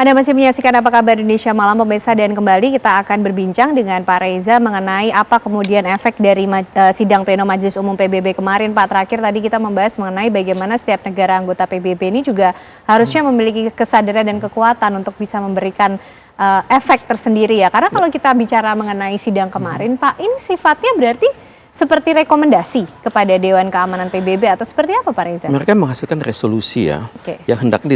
Anda masih menyaksikan Apa Kabar Indonesia Malam, pemirsa, dan kembali kita akan berbincang dengan Pak Reza mengenai apa kemudian efek dari sidang pleno Majelis Umum PBB kemarin. Pak, terakhir tadi kita membahas mengenai bagaimana setiap negara anggota PBB ini juga harusnya memiliki kesadaran dan kekuatan untuk bisa memberikan efek tersendiri ya. Karena kalau kita bicara mengenai sidang kemarin, Pak, ini sifatnya berarti seperti rekomendasi kepada Dewan Keamanan PBB atau seperti apa, Pak Reza? Mereka menghasilkan resolusi ya, yang hendaknya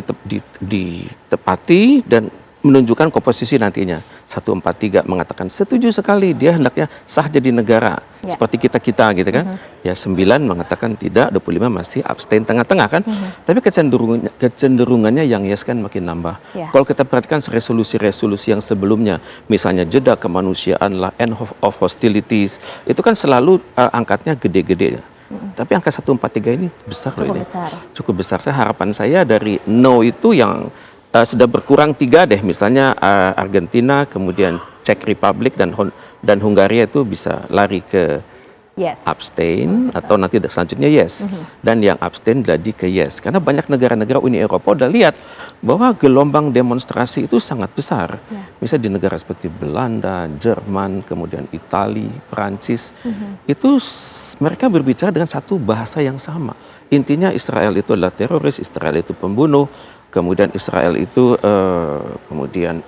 ditepati dan menunjukkan komposisi nantinya. 143 mengatakan setuju sekali, dia hendaknya sah jadi negara, seperti kita-kita gitu kan. Ya 9 mengatakan tidak, 25 masih abstain tengah-tengah kan. Tapi kecenderungannya yang yes kan makin nambah. Kalau kita perhatikan resolusi-resolusi yang sebelumnya, misalnya jeda kemanusiaan lah, end of hostilities, itu kan selalu angkatnya gede-gede. Tapi angka 143 ini besar loh ini. Cukup besar. Harapan saya dari no itu yang sudah berkurang 3 deh, misalnya Argentina, kemudian Czech Republic dan Hungaria itu bisa lari ke abstain atau nanti selanjutnya yes. Dan yang abstain jadi ke yes. Karena banyak negara-negara Uni Eropa udah lihat bahwa gelombang demonstrasi itu sangat besar. Misalnya di negara seperti Belanda, Jerman, kemudian Italia, Perancis, itu mereka berbicara dengan satu bahasa yang sama. Intinya Israel itu adalah teroris, Israel itu pembunuh, kemudian Israel itu kemudian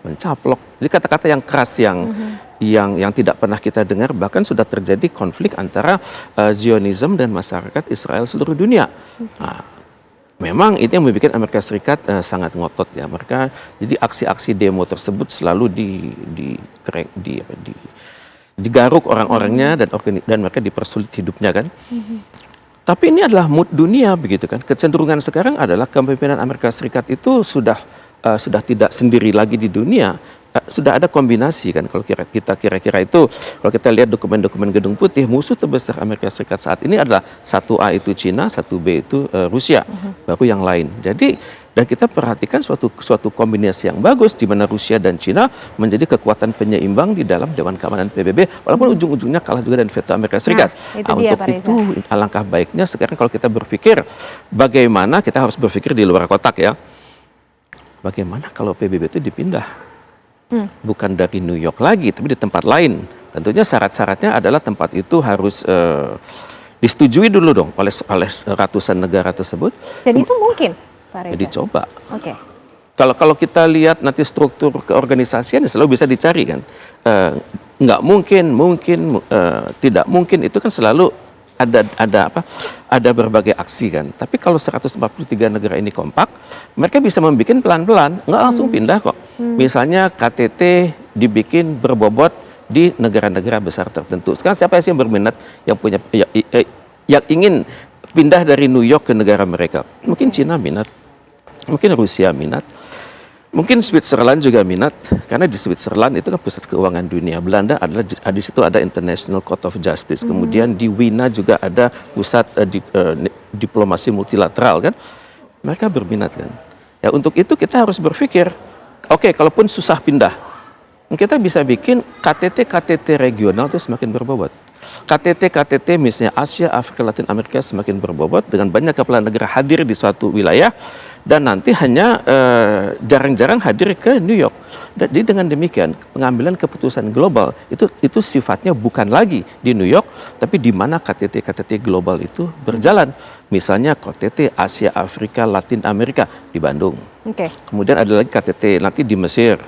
mencaplok. Jadi kata-kata yang keras yang tidak pernah kita dengar, bahkan sudah terjadi konflik antara Zionism dan masyarakat Israel seluruh dunia. Memang itu yang membuat Amerika Serikat sangat ngotot ya. Mereka jadi aksi-aksi demo tersebut selalu digaruk orang-orangnya dan mereka dipersulit hidupnya kan. Tapi ini adalah mood dunia begitu kan. Kecenderungan sekarang adalah kepemimpinan Amerika Serikat itu sudah tidak sendiri lagi di dunia. Sudah ada kombinasi kan. Kalau kita kira-kira itu, kalau kita lihat dokumen-dokumen Gedung Putih, musuh terbesar Amerika Serikat saat ini adalah 1A itu Cina, 1B itu Rusia, baru yang lain. Jadi dan kita perhatikan suatu kombinasi yang bagus di mana Rusia dan Cina menjadi kekuatan penyeimbang di dalam Dewan Keamanan PBB, walaupun ujung-ujungnya kalah juga dan veto Amerika Serikat. Untuk itu alangkah baiknya sekarang kalau kita berpikir bagaimana, kita harus berpikir di luar kotak ya. Bagaimana kalau PBB itu dipindah? Bukan dari New York lagi, tapi di tempat lain. Tentunya syarat-syaratnya adalah tempat itu harus disetujui dulu dong oleh ratusan negara tersebut. Dan itu mungkin, Pak Reza? Jadi coba. Kalau kita lihat nanti struktur keorganisasian selalu bisa dicari kan. Nggak mungkin, tidak mungkin, itu kan selalu ada berbagai aksi kan. Tapi kalau 143 negara ini kompak, mereka bisa membuat pelan-pelan, nggak langsung pindah kok. Misalnya KTT dibikin berbobot di negara-negara besar tertentu. Sekarang siapa sih yang berminat, yang ingin pindah dari New York ke negara mereka? Mungkin Cina minat, mungkin Rusia minat, mungkin Switzerland juga minat, karena di Switzerland itu kan pusat keuangan dunia. Belanda adalah di situ ada International Court of Justice. Kemudian di Wina juga ada pusat diplomasi multilateral kan. Mereka berminat kan. Ya untuk itu kita harus berpikir, oke, kalaupun susah pindah, kita bisa bikin KTT regional itu semakin berbobot. KTT misalnya Asia, Afrika, Latin Amerika semakin berbobot dengan banyak kepala negara hadir di suatu wilayah dan nanti hanya jarang-jarang hadir ke New York. Jadi dengan demikian pengambilan keputusan global itu sifatnya bukan lagi di New York, tapi di mana KTT global itu berjalan. Misalnya KTT Asia, Afrika, Latin Amerika di Bandung. Kemudian ada lagi KTT nanti di Mesir.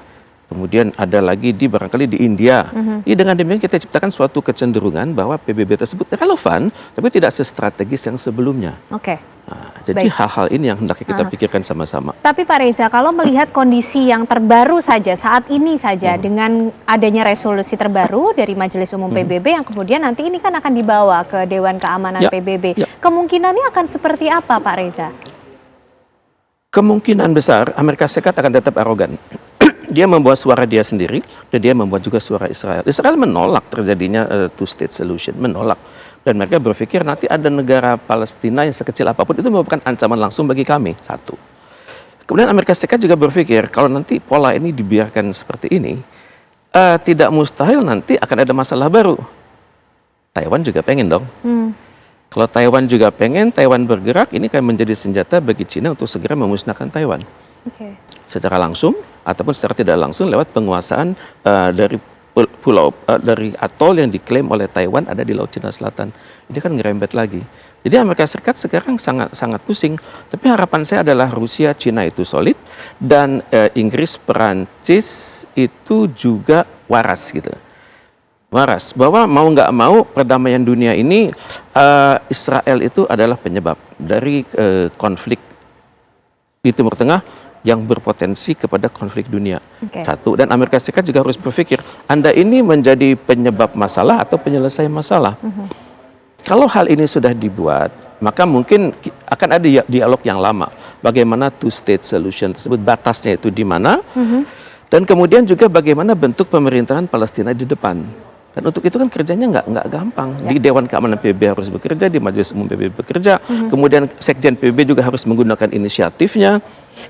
Kemudian ada lagi barangkali di India. Dengan demikian kita ciptakan suatu kecenderungan bahwa PBB tersebut relevan, tapi tidak sestrategis yang sebelumnya. Jadi hal-hal ini yang hendaknya kita pikirkan sama-sama. Tapi Pak Reza, kalau melihat kondisi yang terbaru saja, saat ini saja, dengan adanya resolusi terbaru dari Majelis Umum PBB yang kemudian nanti ini kan akan dibawa ke Dewan Keamanan PBB, kemungkinannya akan seperti apa, Pak Reza? Kemungkinan besar Amerika Serikat akan tetap arogan. Dia membawa suara dia sendiri, dan dia membuat juga suara Israel. Israel menolak terjadinya two-state solution, menolak. Dan mereka berpikir nanti ada negara Palestina yang sekecil apapun, itu merupakan ancaman langsung bagi kami, satu. Kemudian Amerika Serikat juga berpikir, kalau nanti pola ini dibiarkan seperti ini, tidak mustahil nanti akan ada masalah baru. Taiwan juga pengen dong. Kalau Taiwan juga pengen, Taiwan bergerak, ini akan menjadi senjata bagi Cina untuk segera memusnahkan Taiwan. secara langsung ataupun secara tidak langsung lewat penguasaan dari dari atol yang diklaim oleh Taiwan ada di Laut Cina Selatan. Ini kan ngerembet lagi. Jadi Amerika Serikat sekarang sangat pusing. Tapi harapan saya adalah Rusia, Cina itu solid dan Inggris, Perancis itu juga waras gitu. Waras bahwa mau nggak mau perdamaian dunia ini Israel itu adalah penyebab dari konflik di Timur Tengah yang berpotensi kepada konflik dunia. Satu, dan Amerika Serikat juga harus berpikir, Anda ini menjadi penyebab masalah atau penyelesai masalah. Kalau hal ini sudah dibuat, maka mungkin akan ada dialog yang lama. Bagaimana two-state solution tersebut, batasnya itu di mana, dan kemudian juga bagaimana bentuk pemerintahan Palestina di depan. Dan untuk itu kan kerjanya nggak gampang. Di Dewan Keamanan PBB harus bekerja, di Majelis Umum PBB bekerja, kemudian Sekjen PBB juga harus menggunakan inisiatifnya.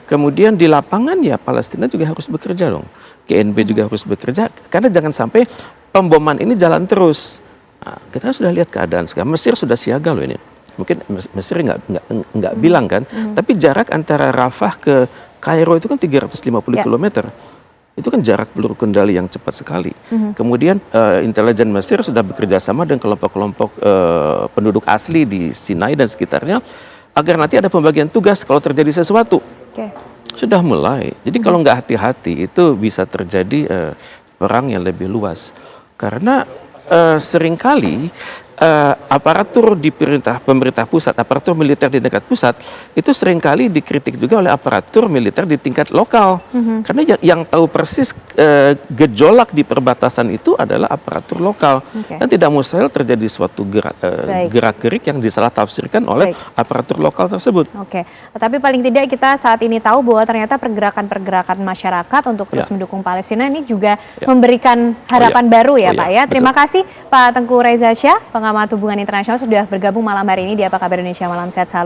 Kemudian di lapangan ya Palestina juga harus bekerja dong. GNB juga harus bekerja, karena jangan sampai pemboman ini jalan terus. Nah, kita sudah lihat keadaan sekarang. Mesir sudah siaga loh ini. Mungkin Mesir nggak bilang kan, tapi jarak antara Rafah ke Kairo itu kan 350 km. Itu kan jarak peluru kendali yang cepat sekali. Kemudian intelijen Mesir sudah bekerja sama dengan kelompok-kelompok penduduk asli di Sinai dan sekitarnya agar nanti ada pembagian tugas kalau terjadi sesuatu. Sudah mulai. Jadi kalau nggak hati-hati itu bisa terjadi perang yang lebih luas. Karena seringkali aparatur di pemerintah pusat, aparatur militer di tingkat pusat itu seringkali dikritik juga oleh aparatur militer di tingkat lokal. Karena yang tahu persis gejolak di perbatasan itu adalah aparatur lokal. Dan tidak mustahil terjadi suatu gerak-gerik yang disalah tafsirkan oleh aparatur lokal tersebut. Tapi paling tidak kita saat ini tahu bahwa ternyata pergerakan-pergerakan masyarakat untuk terus mendukung Palestina ini juga memberikan harapan baru ya Pak ya. Terima kasih Pak Tengku Reza Shah, pengamat hubungan internasional sudah bergabung malam hari ini di Apa Kabar Indonesia Malam. Sehat selalu.